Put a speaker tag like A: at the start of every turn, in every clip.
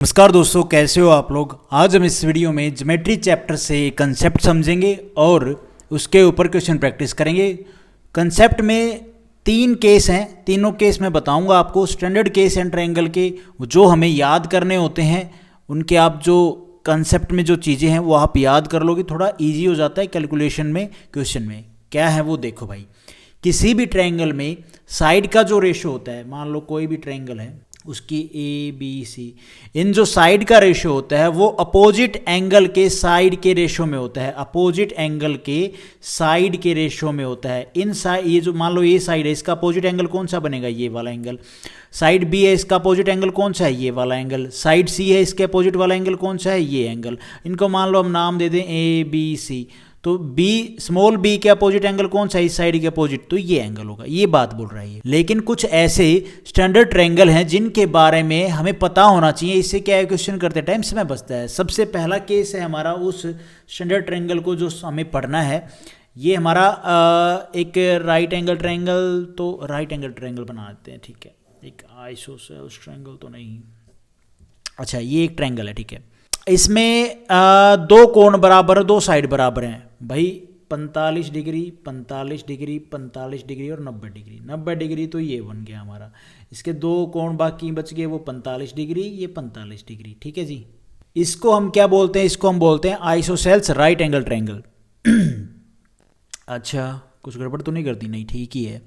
A: नमस्कार दोस्तों, कैसे हो आप लोग। आज हम इस वीडियो में ज्योमेट्री चैप्टर से कंसेप्ट समझेंगे और उसके ऊपर क्वेश्चन प्रैक्टिस करेंगे। कंसेप्ट में 3 केस हैं, तीनों केस मैं बताऊंगा आपको। स्टैंडर्ड केस एंड ट्रायंगल के जो हमें याद करने होते हैं, उनके आप जो कंसेप्ट में जो चीज़ें हैं वो आप याद कर लोगे, थोड़ा ईजी हो जाता है कैलकुलेशन में। क्वेश्चन में क्या है वो देखो भाई। किसी भी ट्रायंगल में साइड का जो रेशो होता है, मान लो कोई भी ट्रायंगल है, उसकी ए बी सी, इन जो साइड का रेशो होता है वो अपोजिट एंगल के साइड के रेशो में होता है। अपोजिट एंगल के साइड के रेशो में होता है। इन साइड, ये जो मान लो ये साइड है, इसका अपोजिट एंगल कौन सा बनेगा? ये वाला एंगल। साइड बी है, इसका अपोजिट एंगल कौन सा है? ये वाला एंगल। साइड सी है, इसके अपोजिट वाला एंगल कौन सा है? ये एंगल। इनको मान लो हम नाम दे दें ए बी सी। तो बी, स्मॉल बी के अपोजिट एंगल कौन सा है? इस साइड के अपोजिट, तो ये एंगल होगा। ये बात बोल रहा है ये। लेकिन कुछ ऐसे स्टैंडर्ड ट्रायंगल हैं जिनके बारे में हमें पता होना चाहिए। इससे क्या है, क्वेश्चन करते टाइम समय बचता है। सबसे पहला केस है हमारा उस स्टैंडर्ड ट्रायंगल को जो हमें पढ़ना है। ये हमारा एक राइट एंगल ट्रायंगल, तो राइट एंगल ट्रायंगल बना देते हैं, ठीक है। एक आइसोसेलेस ट्रायंगल तो नहीं, अच्छा ये एक ट्रायंगल है, ठीक है। इसमें 2 कोण बराबर, 2 साइड बराबर हैं भाई। 45 डिग्री, 45 डिग्री, 45 डिग्री और 90 डिग्री। 90 डिग्री तो ये बन गया हमारा। इसके 2 कोण बाकी बच गए, वो 45 डिग्री, ये 45 डिग्री, ठीक है जी। इसको हम क्या बोलते हैं? इसको हम बोलते हैं आइसोसेलेस राइट एंगल ट्रायंगल। अच्छा, कुछ गड़बड़ तो नहीं करती? नहीं, ठीक ही है।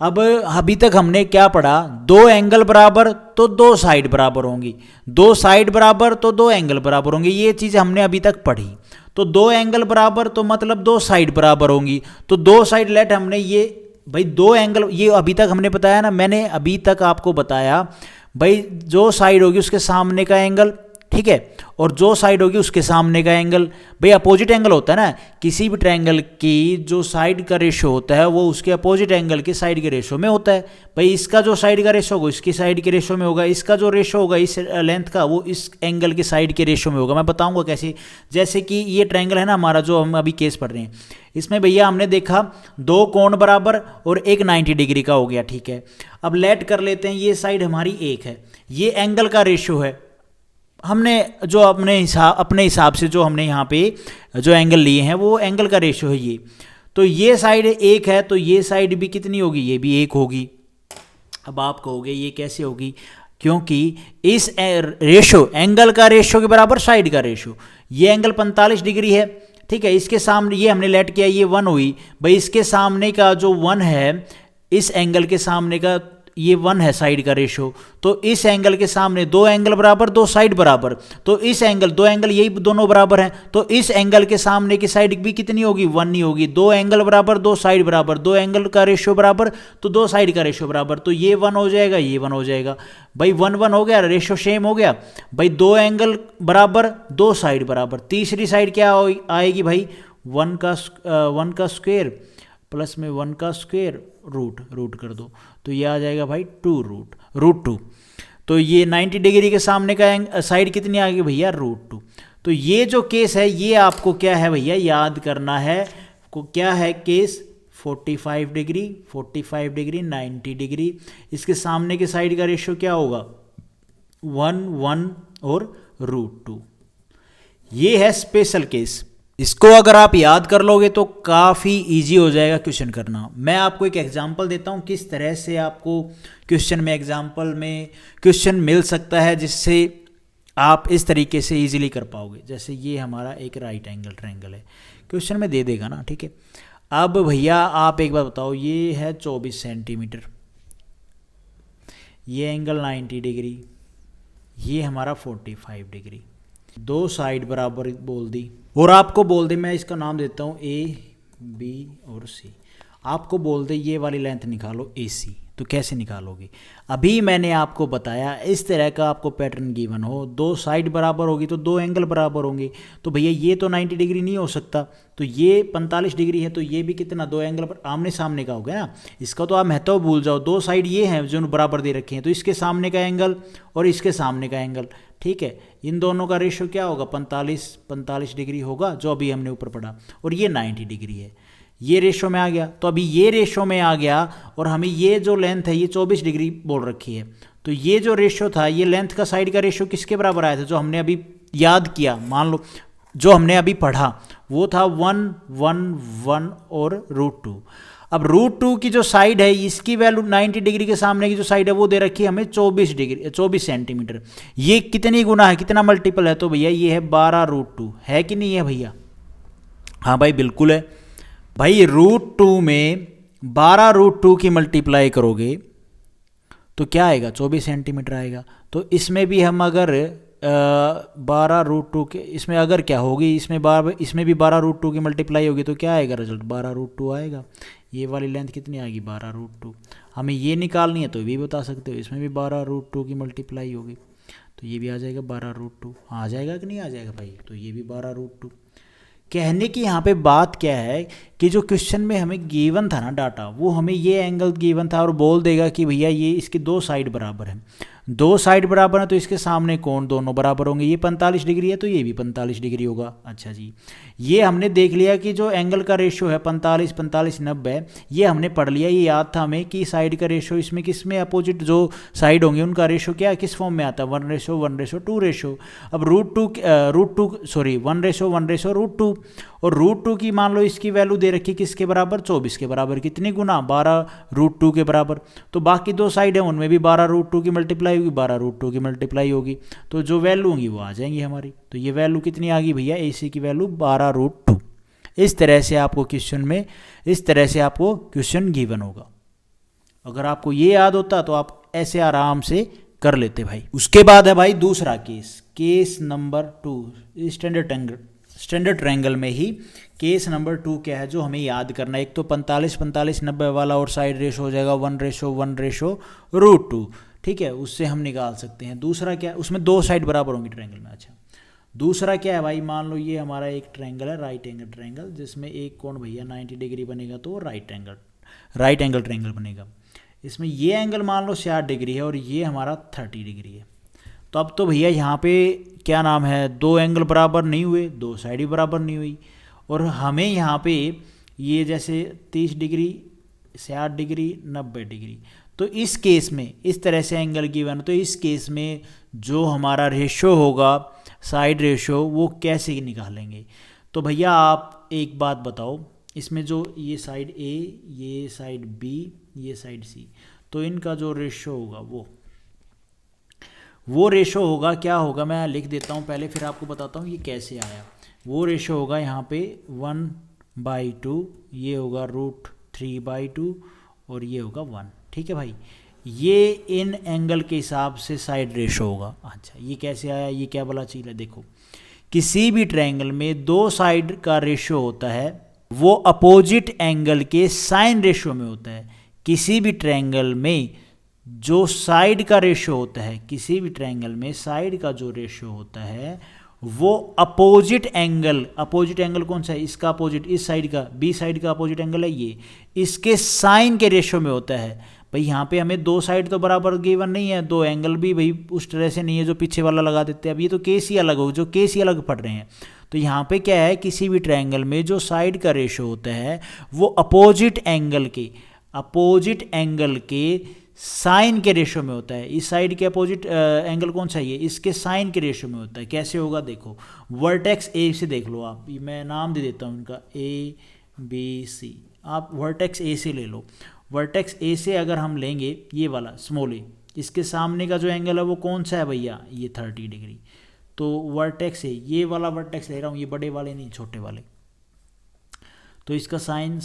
A: अब अभी तक हमने क्या पढ़ा? 2 एंगल बराबर तो 2 साइड बराबर होंगी, 2 साइड बराबर तो 2 एंगल बराबर होंगे। ये चीज़ हमने अभी तक पढ़ी। तो 2 एंगल बराबर तो मतलब 2 साइड बराबर होंगी। तो 2 साइड लेट हमने ये भाई 2 एंगल, ये अभी तक हमने बताया ना, मैंने अभी तक आपको बताया भाई जो साइड होगी उसके सामने का एंगल, ठीक है, और जो साइड होगी उसके सामने का एंगल। भाई अपोजिट एंगल होता है ना, किसी भी ट्रायंगल की जो साइड का रेशो होता है वो उसके अपोजिट एंगल के साइड के रेशो में होता है। भाई इसका जो साइड का रेशो होगा इसकी साइड के रेशो में होगा, इसका जो रेशो होगा इस लेंथ का वो इस एंगल के साइड के रेशो में होगा। मैं बताऊंगा कैसे। जैसे कि ये ट्रायंगल है ना हमारा, जो हम अभी केस पढ़ रहे हैं, इसमें भैया हमने देखा 2 कोण बराबर और एक 90 डिग्री का हो गया, ठीक है। अब लेट कर लेते हैं, ये साइड हमारी 1 है, ये एंगल का रेशो है। हमने जो अपने हिसाब से जो हमने यहाँ पे जो एंगल लिए हैं वो एंगल का रेशो है ये। तो ये साइड 1 है, तो ये साइड भी कितनी होगी? ये भी 1 होगी। अब आप कहोगे ये कैसे होगी? क्योंकि इस रेशो, एंगल का रेशो के बराबर साइड का रेशो। ये एंगल 45 डिग्री है, ठीक है। इसके सामने ये हमने लेट किया, ये 1 हुई। भाई इसके सामने का जो 1 है, इस एंगल के सामने का ये 1 है साइड का रेशो। तो इस एंगल के सामने 2 एंगल बराबर, 2 साइड बराबर। तो इस एंगल, 2 एंगल यही दोनों बराबर हैं, तो इस एंगल के सामने की साइड भी कितनी होगी? 1 ही होगी। 2 एंगल बराबर, 2 साइड बराबर, 2 एंगल का रेशो बराबर तो 2 साइड का रेशो बराबर। तो ये 1 हो जाएगा, ये 1 हो जाएगा। भाई 1 1 हो गया, रेशो सेम हो गया। भाई 2 एंगल बराबर, 2 साइड बराबर। तीसरी साइड क्या आएगी भाई? 1 का स्क्वायर प्लस में 1 का स्क्वायर रूट कर दो, तो ये आ जाएगा भाई 2 रूट 2। तो ये 90 डिग्री के सामने का साइड कितनी आ गई भैया? रूट 2। तो ये जो केस है ये आपको क्या है भैया याद करना है। क्या है केस? 45 degree, 45 degree, 90 degree. इसके सामने के साइड का रेशो क्या होगा? 1 1 और रूट 2। ये है स्पेशल केस। इसको अगर आप याद कर लोगे तो काफ़ी इजी हो जाएगा क्वेश्चन करना। मैं आपको एक एग्जांपल देता हूँ किस तरह से आपको क्वेश्चन में, एग्जांपल में क्वेश्चन मिल सकता है जिससे आप इस तरीके से इजीली कर पाओगे। जैसे ये हमारा एक राइट एंगल ट्रायंगल है, क्वेश्चन में दे देगा ना, ठीक है। अब भैया आप एक बार बताओ, ये है 24 सेंटीमीटर, ये एंगल 90 डिग्री, ये हमारा 45 डिग्री। 2 साइड बराबर बोल दी और आपको बोल दे, मैं इसका नाम देता हूँ ए बी और सी। आपको बोल दे ये वाली लेंथ निकालो AC, तो कैसे निकालोगे? अभी मैंने आपको बताया इस तरह का आपको पैटर्न गिवन हो, 2 साइड बराबर होगी तो 2 एंगल बराबर होंगे। तो भैया ये तो 90 डिग्री नहीं हो सकता, तो ये 45 डिग्री है, तो ये भी कितना? 2 एंगल पर आमने सामने का हो गया ना। इसका तो आप महत्व भूल जाओ। 2 साइड ये हैं जो बराबर दे रखे हैं, तो इसके सामने का एंगल और इसके सामने का एंगल, ठीक है। इन दोनों का रेशो क्या होगा? 45 डिग्री होगा, जो अभी हमने ऊपर पढ़ा, और ये 90 डिग्री है। ये रेशो में आ गया, तो अभी ये रेशो में आ गया और हमें ये जो लेंथ है ये 24 डिग्री बोल रखी है, तो ये जो रेशो था, ये लेंथ का साइड का रेशो किसके बराबर आया था, जो हमने अभी याद किया, मान लो जो हमने अभी पढ़ा वो था 1 1 1 और √2। अब √2 की जो साइड है इसकी वैल्यू 90 डिग्री के सामने की जो साइड है वो दे रखी है हमें 24 सेंटीमीटर। ये कितनी गुना है, कितना मल्टीपल है, तो भैया ये है 12√2, है कि नहीं है भैया? हाँ भाई बिल्कुल है भाई। √2 में 12√2 की मल्टीप्लाई करोगे तो क्या आएगा, 24 सेंटीमीटर आएगा। तो इसमें भी हम अगर 12√2 के, इसमें अगर क्या होगी, इसमें भी 12√2 की मल्टीप्लाई होगी तो क्या आएगा रिजल्ट, 12√2 आएगा। ये वाली लेंथ कितनी आएगी, 12√2। हमें ये निकालनी है तो भी बता सकते हो, इसमें भी 12√2 की मल्टीप्लाई होगी तो ये भी आ जाएगा 12√2। आ जाएगा कि नहीं आ जाएगा भाई? तो ये भी 12√2। कहने की यहाँ पे बात क्या है कि जो क्वेश्चन में हमें गिवन था ना डाटा, वो हमें ये एंगल गिवन था और बोल देगा कि भैया ये इसकी दो साइड बराबर है, दो साइड बराबर है तो इसके सामने कोण दोनों बराबर होंगे। ये 45 डिग्री है तो ये भी 45 डिग्री होगा। अच्छा जी, ये हमने देख लिया कि जो एंगल का रेशो है 45 45 90, ये हमने पढ़ लिया, ये याद था हमें कि साइड का रेशो इसमें किस में अपोजिट जो साइड होंगे उनका रेशो क्या किस फॉर्म में आता है, 1:1:2 रेशो। अब √2 1:1:2 और √2 की मान लो इसकी वैल्यू दे रखी किसके बराबर, 24 के बराबर। कितनी गुना, 12√2 के बराबर। तो बाकी दो साइड है उनमें भी 12√2 की मल्टीप्लाई होगी, 12√2 की मल्टीप्लाई होगी, तो जो वैल्यू होंगी वो आ जाएंगी हमारी। तो ये वैल्यू कितनी आ गई भैया, AC की वैल्यू 12√2। इस तरह से आपको क्वेश्चन गिवन होगा। अगर आपको ये याद होता तो आप ऐसे आराम से कर लेते भाई। उसके बाद है भाई दूसरा केस नंबर 2। स्टैंडर्ड ट्रायंगल में ही केस नंबर 2 क्या है जो हमें याद करना है। एक तो 45 45 90 वाला और साइड रेशो हो जाएगा 1:1:√2, ठीक है, उससे हम निकाल सकते हैं। दूसरा क्या, उसमें दो साइड बराबर होंगी ट्रायंगल में। अच्छा, दूसरा क्या है भाई, मान लो ये हमारा एक ट्रायंगल है, राइट एंगल ट्रायंगल, जिसमें एक कोण भैया 90 डिग्री बनेगा तो राइट एंगल ट्रायंगल बनेगा। इसमें ये एंगल मान लो 60 डिग्री है और ये हमारा 30 डिग्री है। तो अब तो भैया यहाँ पे क्या नाम है, दो एंगल बराबर नहीं हुए, दो साइड भी बराबर नहीं हुई, और हमें यहाँ पे ये जैसे 30 डिग्री 60 डिग्री 90 डिग्री, तो इस केस में इस तरह से एंगल गिवन, तो इस केस में जो हमारा रेशो होगा साइड रेशो वो कैसे निकालेंगे। तो भैया आप एक बात बताओ, इसमें जो ये साइड A, ये साइड B, ये साइड C, तो इनका जो रेशो होगा वो रेशो होगा, क्या होगा मैं लिख देता हूँ पहले, फिर आपको बताता हूँ ये कैसे आया। वो रेशो होगा यहाँ पे 1/2, ये होगा √3/2 और ये होगा 1, ठीक है भाई। ये इन एंगल के हिसाब से साइड रेशो होगा। अच्छा, ये कैसे आया, ये क्या भला चीज़ है। देखो, किसी भी ट्रायंगल में दो साइड का रेशो होता है वो अपोजिट एंगल के साइन रेशो में होता है। किसी भी ट्रायंगल में जो साइड का रेशो होता है, किसी भी ट्रायंगल में साइड का जो रेशो होता है वो अपोजिट एंगल कौन सा है, इसका अपोजिट, इस साइड का, बी साइड का अपोजिट एंगल है ये, इसके साइन के रेशो में होता है। भाई यहाँ पे हमें दो साइड तो बराबर गिवन नहीं है, दो एंगल भी भाई उस तरह से नहीं है जो पीछे वाला लगा देते हैं। अब ये तो केस ही अलग हो, जो केस ही अलग पढ़ रहे हैं। तो यहाँ पे क्या है, किसी भी ट्रायंगल में जो साइड का रेशो होता है वो अपोजिट एंगल के साइन के रेशो में होता है। इस साइड के अपोजिट एंगल कौन सा है, इसके साइन के रेशो में होता है। कैसे होगा, देखो, वर्टेक्स A से देख लो आप, मैं नाम दे देता हूँ इनका ABC, आप वर्टेक्स A से ले लो। वर्टेक्स A से अगर हम लेंगे ये वाला स्मॉल a, इसके सामने का जो एंगल है वो कौन सा है भैया, ये 30 डिग्री। तो वर्टेक्स A, ये वाला वर्टेक्स ले रहा हूँ, ये बड़े वाले नहीं, छोटे वाले। तो इसका साइन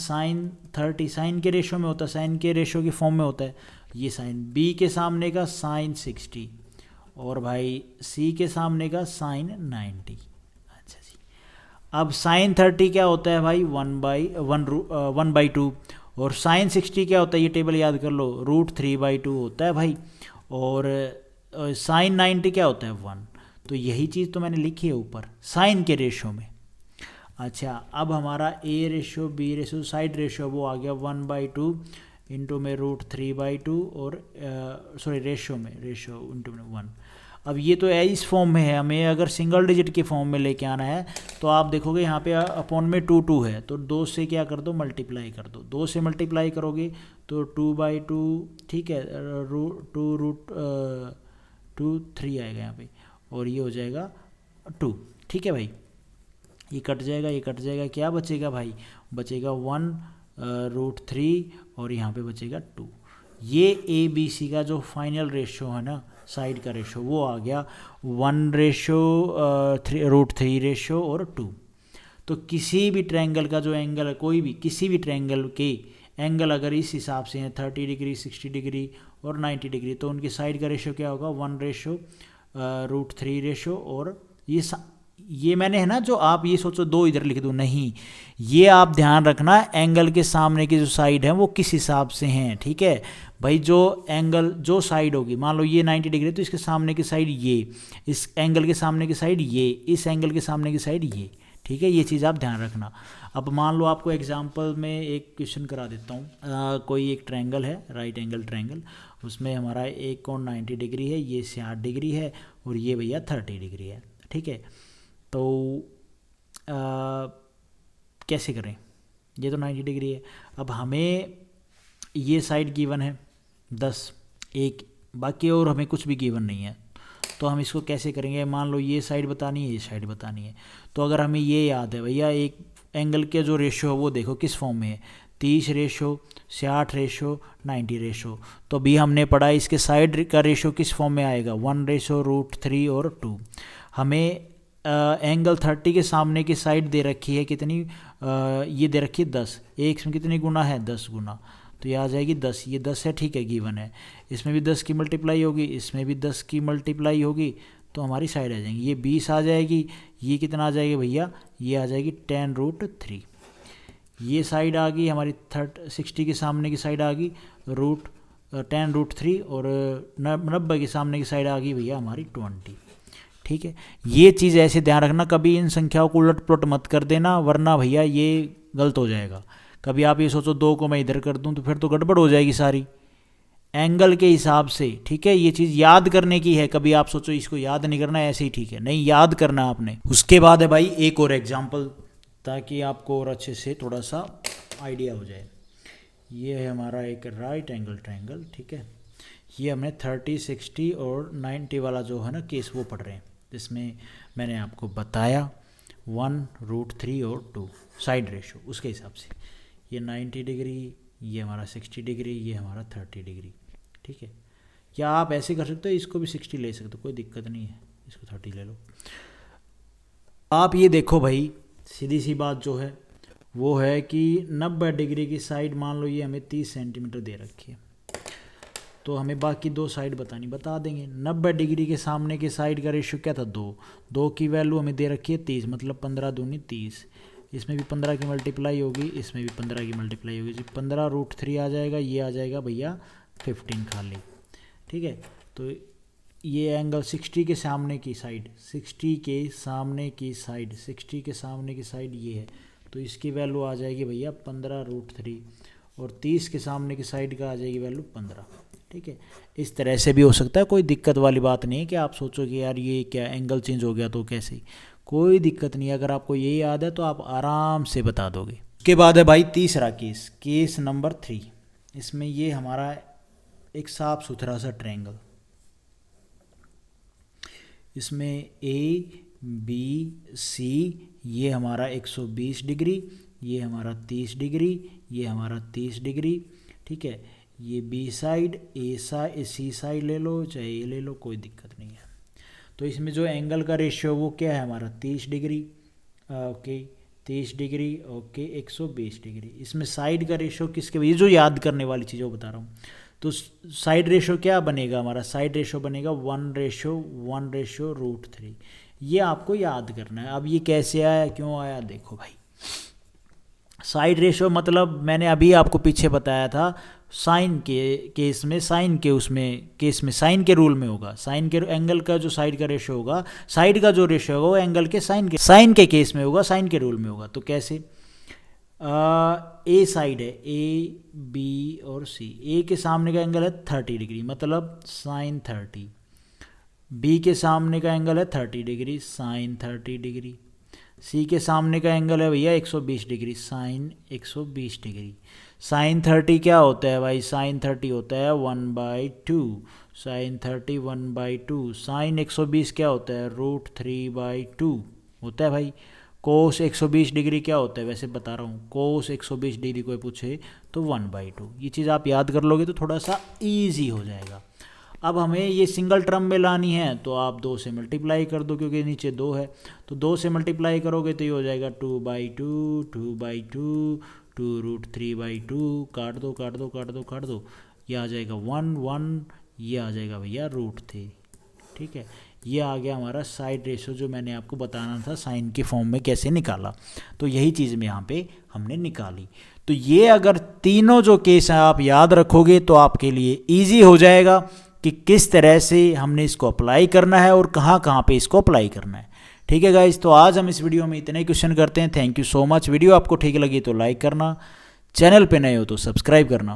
A: 30 साइन के रेशो में होता है, साइन के रेशो की फॉर्म में होता है। ये साइन B के सामने का साइन 60 और भाई C के सामने का साइन 90। अच्छा जी, अब साइन 30 क्या होता है भाई, 1/2, और साइन 60 क्या होता है, ये टेबल याद कर लो, √3/2 होता है भाई, और साइन 90 क्या होता है, 1। तो यही चीज़ तो मैंने लिखी है ऊपर साइन के रेशो में। अच्छा, अब हमारा A ratio B ratio side ratio वो आ गया 1/2 इंटू में √3/2 और रेशो इंटू में 1। अब ये तो इस फॉर्म में है, हमें अगर सिंगल डिजिट के फॉर्म में लेके आना है तो आप देखोगे यहाँ पे अपॉन में 2 है, तो 2 से क्या कर दो, मल्टीप्लाई कर दो। 2 से मल्टीप्लाई करोगे तो 2/2, ठीक है, 2√2 3 आएगा यहाँ पे, और ये हो जाएगा 2। ठीक है भाई, ये कट जाएगा, ये कट जाएगा, क्या बचेगा भाई, बचेगा 1√3 और यहाँ पे बचेगा 2। ये ABC का जो फाइनल रेशो है ना, साइड का रेशो, वो आ गया 1/√3 रेशो और 2। तो किसी भी ट्रायंगल का जो एंगल है, कोई भी किसी भी ट्रायंगल के एंगल अगर इस हिसाब से हैं 30 डिग्री, 60 डिग्री और 90 डिग्री, तो उनकी साइड का रेशो क्या होगा, 1/√3 रेशो। और ये मैंने है ना, जो आप ये सोचो 2 इधर लिख दो, नहीं, ये आप ध्यान रखना एंगल के सामने की जो साइड है वो किस हिसाब से हैं। ठीक है भाई, जो एंगल जो साइड होगी, मान लो ये 90 डिग्री, तो इसके सामने की साइड ये, इस एंगल के सामने की साइड ये, इस एंगल के सामने की साइड ये। ठीक है, ये चीज़ आप ध्यान रखना। अब मान लो आपको एग्जांपल में एक क्वेश्चन करा देता हूँ। कोई एक ट्रायंगल है, राइट एंगल ट्रायंगल, उसमें हमारा एक कोण 90 डिग्री है, ये 60 डिग्री है और ये भैया 30 डिग्री है। ठीक है, तो कैसे करें, ये तो 90 डिग्री है। अब हमें ये साइड गिवन है 10, एक, बाकी और हमें कुछ भी गिवन नहीं है, तो हम इसको कैसे करेंगे। मान लो ये साइड बतानी है, ये साइड बतानी है, तो अगर हमें ये याद है भैया, एक एंगल के जो रेशो है वो देखो किस फॉर्म में है, 30 रेशो, 60 रेशो, 90 रेशो। तो अभी हमने पढ़ा इसके साइड का रेशो किस फॉर्म में आएगा, 1/√3 और 2। हमें एंगल 30 के सामने की साइड दे रखी है कितनी, ये दे रखी है 10, एक इसमें कितनी गुना है, 10 गुना, तो ये आ जाएगी 10, ये 10 है, ठीक है, गिवन है। इसमें भी 10 की मल्टीप्लाई होगी, इसमें भी 10 की मल्टीप्लाई होगी, तो हमारी साइड आ जाएंगी, ये 20 आ जाएगी, ये कितना आ जाएगी भैया, ये आ जाएगी 10√3। ये साइड आ गई हमारी 60 के सामने की साइड आ गई 10√3 और 90 के सामने की साइड आ गई भैया हमारी 20। ठीक है, ये चीज़ ऐसे ध्यान रखना, कभी इन संख्याओं को उलट पुलट मत कर देना, वरना भैया ये गलत हो जाएगा। कभी आप ये सोचो 2 को मैं इधर कर दूं तो फिर तो गड़बड़ हो जाएगी सारी, एंगल के हिसाब से। ठीक है, ये चीज़ याद करने की है, कभी आप सोचो इसको याद नहीं करना, ऐसे ही ठीक है, नहीं, याद करना आपने। उसके बाद है भाई एक और एग्जाम्पल, ताकि आपको और अच्छे से थोड़ा सा आइडिया हो जाए। ये है हमारा एक राइट एंगल ट्रायंगल। ठीक है, ये हमने 30, 60 और 90 वाला जो है ना केस वो पढ़ रहे हैं, जिसमें मैंने आपको बताया 1√3 और 2 साइड रेशो, उसके हिसाब से ये 90 डिग्री, ये हमारा 60 डिग्री, ये हमारा 30 डिग्री। ठीक है, या आप ऐसे कर सकते हो, इसको भी 60 ले सकते हो, कोई दिक्कत नहीं है, इसको 30 ले लो। आप ये देखो भाई, सीधी सी बात जो है वो है कि 90 डिग्री की साइड, मान लो ये हमें 30 सेंटीमीटर दे रखी है, तो हमें बाकी 2 साइड बता देंगे। 90 डिग्री के सामने के साइड का रेशियो क्या था, 2 की वैल्यू हमें दे रखी है 30, मतलब 15 दूनी 30, इसमें भी 15 की मल्टीप्लाई होगी, इसमें भी 15 की मल्टीप्लाई होगी, 15√3 आ जाएगा, ये आ जाएगा भैया 15 खाली। ठीक है, तो ये एंगल 60 के सामने की साइड, 60 के सामने की साइड, 60 के सामने की साइड ये है, तो इसकी वैल्यू आ जाएगी भैया 15√3 और 30 के सामने की साइड का आ जाएगी वैल्यू 15। ठीक है, इस तरह से भी हो सकता है, कोई दिक्कत वाली बात नहीं है कि आप सोचो कि यार ये क्या एंगल चेंज हो गया तो कैसे, कोई दिक्कत नहीं है, अगर आपको ये याद है तो आप आराम से बता दोगे। उसके बाद है भाई तीसरा केस, केस नंबर 3। इसमें ये हमारा एक साफ सुथरा सा ट्रायंगल, इसमें ABC, ये हमारा 120 डिग्री, ये हमारा 30 डिग्री, ये हमारा 30 डिग्री। ठीक है, ये B साइड, C साइड ले लो, चाहे ए ले लो, कोई दिक्कत नहीं है। तो इसमें जो एंगल का रेशियो वो क्या है हमारा 30 degree, okay, 30 degree, okay, 120 degree. इसमें साइड का रेशियो किसके, ये जो याद करने वाली चीज़ वो बता रहा हूँ। तो साइड रेशियो क्या बनेगा हमारा, साइड रेशियो बनेगा 1/√3। ये आपको याद करना है। अब ये कैसे आया, क्यों आया, देखो भाई, साइड रेशियो मतलब मैंने अभी आपको पीछे बताया था, साइन के केस में, साइन के उसमें केस में साइन के रूल में होगा, साइन के एंगल का जो साइड का रेशियो होगा, साइड का जो रेशियो होगा वो एंगल के साइन के केस में होगा, साइन के रूल में होगा। तो कैसे, ए साइड है, ए बी और सी, ए के सामने का एंगल है 30 डिग्री, मतलब साइन 30, बी के सामने का एंगल है 30 डिग्री, साइन 30 डिग्री, सी के सामने का एंगल है भैया 120 डिग्री, साइन 120 डिग्री। साइन 30 क्या होता है भाई, साइन 30 होता है 1/2, साइन 30 1/2। साइन 120 क्या होता है, √3/2 होता है भाई। कोस 120 डिग्री क्या होता है, वैसे बता रहा हूँ, कोस 120 डिग्री कोई पूछे तो 1/2। ये चीज़ आप याद कर लोगे तो थोड़ा सा ईजी हो जाएगा। अब हमें ये सिंगल टर्म में लानी है तो आप 2 से मल्टीप्लाई कर दो, क्योंकि नीचे 2 है, तो 2 से मल्टीप्लाई करोगे तो ये हो जाएगा 2/2, 2/2, 2√3/2, काट दो काट दो काट दो काट दो, ये आ जाएगा 1 1, ये आ जाएगा भैया √3। ठीक है, ये आ गया हमारा साइड रेशो जो मैंने आपको बताना था साइन के फॉर्म में कैसे निकाला। तो यही चीज़ में यहाँ पे हमने निकाली। तो ये अगर तीनों जो केस हैं आप याद रखोगे तो आपके लिए ईजी हो जाएगा कि किस तरह से हमने इसको अप्लाई करना है और कहाँ कहाँ पे इसको अप्लाई करना है। ठीक है गाइज, तो आज हम इस वीडियो में इतने क्वेश्चन करते हैं। Thank you so much. Video आपको ठीक लगी तो लाइक करना, चैनल पे नए हो तो सब्सक्राइब करना।